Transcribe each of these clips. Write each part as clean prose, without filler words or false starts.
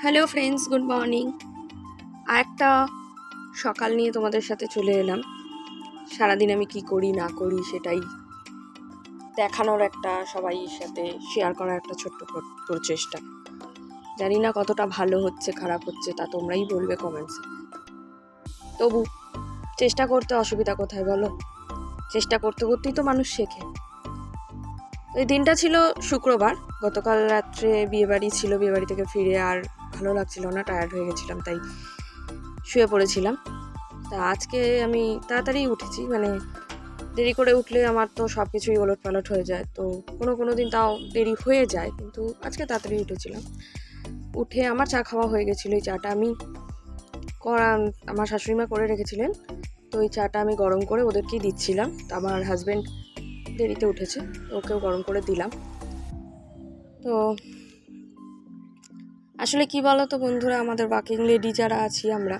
Hello friends, good morning. আর একটা সকাল নিয়ে তোমাদের সাথে চলে এলাম। সারাদিন আমি কি করি না করি সেটাই দেখানোর একটা, সবাই সাথে শেয়ার করার একটা ছোট্ট প্রচেষ্টা। জানি না কতটা ভালো হচ্ছে খারাপ হচ্ছে, তা তোমরাই বলবে কমেন্টসে। তবু চেষ্টা করতে অসুবিধা কোথায় বলো? চেষ্টা করতে করতেই তো মানুষ শেখে। এই দিনটা ছিল শুক্রবার। গতকাল রাত্রে বিয়েবাড়ি ছিল, বিয়েবাড়ি থেকে ফিরে আর ভালো লাগছিল না, টায়ার্ড হয়ে গেছিলাম, তাই শুয়ে পড়েছিলাম। তা আজকে আমি তাড়াতাড়ি উঠেছি, মানে দেরি করে উঠলে আমার তো সব কিছুই ওলটপালট হয়ে যায়, তো কোনো দিন তাও দেরি হয়ে যায়, কিন্তু আজকে তাড়াতাড়ি উঠেছিলাম। উঠে আমার চা খাওয়া হয়ে গেছিলো। এই চাটা আমি আমার শাশুড়িমা করে রেখেছিলেন, তো এই চাটা আমি গরম করে ওদেরকেই দিচ্ছিলাম। তো আমার হাজব্যান্ড দেরিতে উঠেছে, ওকেও গরম করে দিলাম। তো আসলে কি বলো তো বন্ধুরা, আমাদের ওয়ার্কিং লেডি যারা আছি আমরা,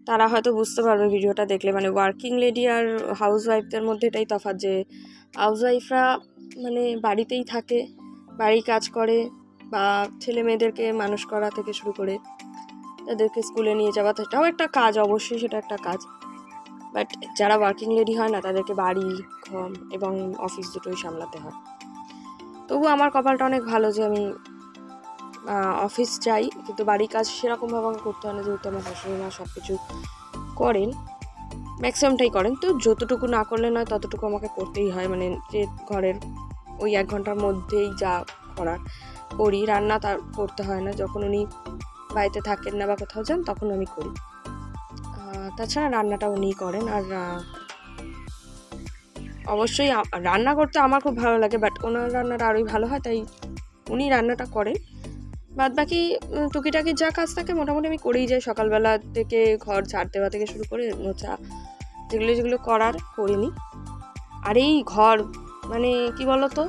তারা হয়তো বুঝতে পারবে ভিডিওটা দেখলে। মানে ওয়ার্কিং লেডি আর হাউস ওয়াইফদের মধ্যে এটাই তফাৎ যে হাউস ওয়াইফরা মানে বাড়িতেই থাকে, বাড়ির কাজ করে, বা ছেলে মেয়েদেরকে মানুষ করা থেকে শুরু করে তাদেরকে স্কুলে নিয়ে যাওয়া, সেটাও একটা কাজ, অবশ্যই সেটা একটা কাজ। বাট যারা ওয়ার্কিং লেডি হয় না, তাদেরকে বাড়ি, ঘর এবং অফিস দুটোই সামলাতে হয়। তবু আমার কপালটা অনেক ভালো যে আমি অফিস যাই, কিন্তু বাড়ির কাজ সেরকমভাবে আমাকে করতে হয় না, যেহেতু আমার শাশুড়ি মা সব কিছু করেন, ম্যাক্সিমামটাই করেন। তো যতটুকু না করলে নয় ততটুকু আমাকে করতেই হয়, মানে যে ঘরের ওই 1 ঘন্টার মধ্যেই যা করার করি। রান্না তার করতে হয় না, যখন উনি বাড়িতে থাকেন না বা কোথাও যান তখন আমি করি। তাছাড়া রান্নাটা উনিই করেন। আর অবশ্যই রান্না করতে আমার খুব ভালো লাগে, বাট ওনার রান্নাটা আরোই ভালো হয়, তাই উনি রান্নাটা করেন। বাদ বাকি টুকিটাকি যা কাজ থাকে মোটামুটি আমি করেই যাই। সকালবেলা থেকে ঘর ঝাড় দেওয়া থেকে শুরু করে মোছা, যেগুলো করার করিনি। আর এই ঘর, মানে কি বলতো,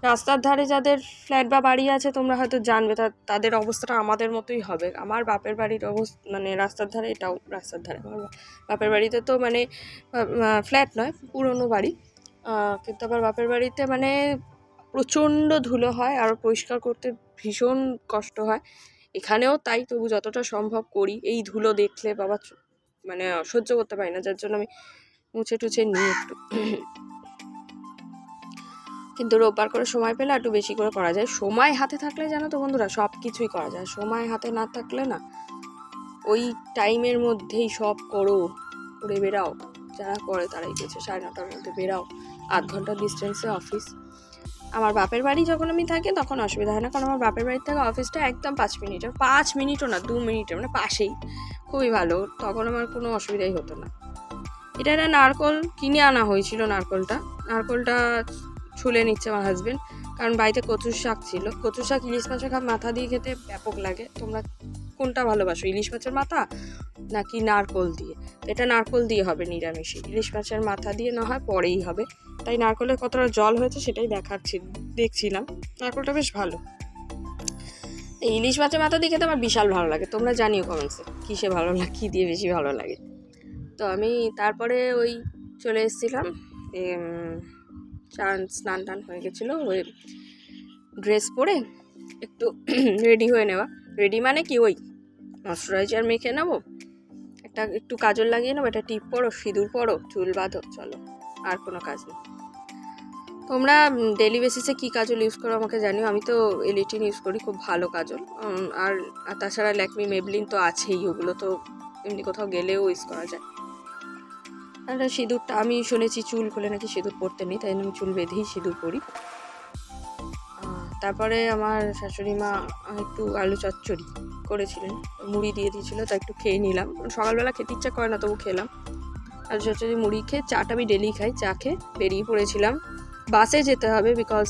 রাস্তার ধারে যাদের ফ্ল্যাট বা বাড়ি আছে তোমরা হয়তো জানবে, তাদের অবস্থাটা আমাদের মতোই হবে। আমার বাপের বাড়ির মানে রাস্তার ধারে, এটাও রাস্তার ধারে। আমার বাপের বাড়িতে তো মানে ফ্ল্যাট নয়, পুরনো বাড়ি, কিন্তু আমার বাপের বাড়িতে মানে প্রচণ্ড ধুলো হয় আর পরিষ্কার করতে ভীষণ কষ্ট হয়। এখানেও তাই, তবু যতটা সম্ভব করি। এই ধুলো দেখলে বাবা মানে সহ্য করতে পারি না, যার জন্য আমি মুছে টুছে নিই একটু। কিন্তু রোববার করে সময় পেলে একটু বেশি করে করা যায়। সময় হাতে থাকলে জানো তো বন্ধুরা, সব কিছুই করা যায়। সময় হাতে না থাকলে না, ওই টাইমের মধ্যেই সব করে বেরাও। যারা করে তারাই গেছে, 9:30টার মধ্যে বেরাও, 8 ঘন্টার ডিস্টেন্সে অফিস। আমার বাপের বাড়ি যখন আমি থাকি তখন অসুবিধা হয় না, কারণ আমার বাপের বাড়ির থেকে অফিসটা একদম 5 মিনিটের, 5 মিনিটও না, 2 মিনিটের, মানে পাশেই, খুবই ভালো। তখন আমার কোনো অসুবিধাই হতো না। এটা একটা নারকোল কিনে আনা হয়েছিল। নারকোলটা ছুলে নিচ্ছে আমার হাজবেন্ড, কারণ বাড়িতে কচুর শাক ছিল। কচুর শাক ইলিশ মাছের মাথা দিয়ে খেতে ব্যাপক লাগে। তোমরা কোনটা ভালোবাসো, ইলিশ মাছের মাথা নাকি নারকোল দিয়ে? এটা নারকোল দিয়ে হবে নিরামিষে, ইলিশ মাছের মাথা দিয়ে না হয় পরেই হবে। তাই নারকোলের কতটা জল হয়েছে সেটাই দেখছিলাম। নারকোলটা বেশ ভালো। এই ইলিশ মাছের মাথা দিয়ে খেতে আমার বিশাল ভালো লাগে। তোমরা জানিও কমেন্টসে কিসে ভালো লাগে, কী দিয়ে বেশি ভালো লাগে। তো আমি তারপরে ওই চলে এসেছিলাম, স্নান টান হয়ে গেছিলো, ওই ড্রেস পরে একটু রেডি হয়ে নেওয়া। রেডি মানে কি, ওই ময়শ্চারাইজার মেখে নেবো, একটু কাজল লাগিয়ে নেবো, একটা টিপ পরো, সিঁদুর পরো, চুল বাঁধো, চলো, আর কোনো কাজ নেই। তোমরা ডেলি বেসিসে কী কাজল ইউজ করো আমাকে জানিও। আমি তো এলিটিন ইউজ করি, খুব ভালো কাজল। আর তাছাড়া ল্যাকমি, মেবলিন তো আছেই, ওগুলো তো এমনি কোথাও গেলেও ইউজ করা যায়। আর সিঁদুরটা আমি শুনেছি চুল খুলে নাকি সিঁদুর পরতে নেই, তাই আমি চুল বেঁধেই সিঁদুর পরি। তারপরে আমার শাশুড়ি মা একটু আলু চচ্চড়ি করেছিলেন, মুড়ি দিয়ে দিয়েছিলো, তা একটু খেয়ে নিলাম। সকালবেলা খেতে ইচ্ছা করে না, তবু খেলাম। আলু চচ্চড়ি মুড়ি খেয়ে, চাটা আমি ডেলি খাই, চা খেয়ে বেরিয়ে পড়েছিলাম। বাসে যেতে হবে, বিকজ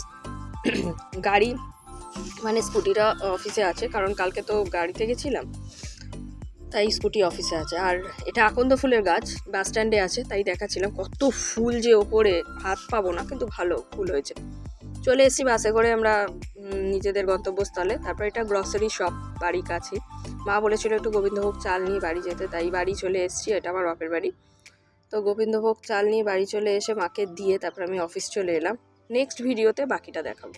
গাড়ি মানে স্কুটিটা অফিসে আছে, কারণ কালকে তো গাড়িতে গেছিলাম, তাই স্কুটি অফিসে আছে। আর এটা আকন্দ ফুলের গাছ, বাস স্ট্যান্ডে আছে, তাই দেখাচ্ছিলাম কত ফুল যে ওপরে, হাত পাবো না, কিন্তু ভালো ফুল হয়েছে। চলে এসেছি বাসে করে আমরা নিজেদের গন্তব্যস্থলে। তারপর এটা গ্রসারি শপ, বাড়ির কাছে। মা বলেছিল একটু গোবিন্দভোগ চাল নিয়ে বাড়ি যেতে, তাই বাড়ি চলে এসেছি। এটা আমার বাপের বাড়ি। তো গোবিন্দভোগ চাল নিয়ে বাড়ি চলে এসে মাকে দিয়ে তারপর আমি অফিস চলে এলাম। নেক্সট ভিডিওতে বাকিটা দেখাবো।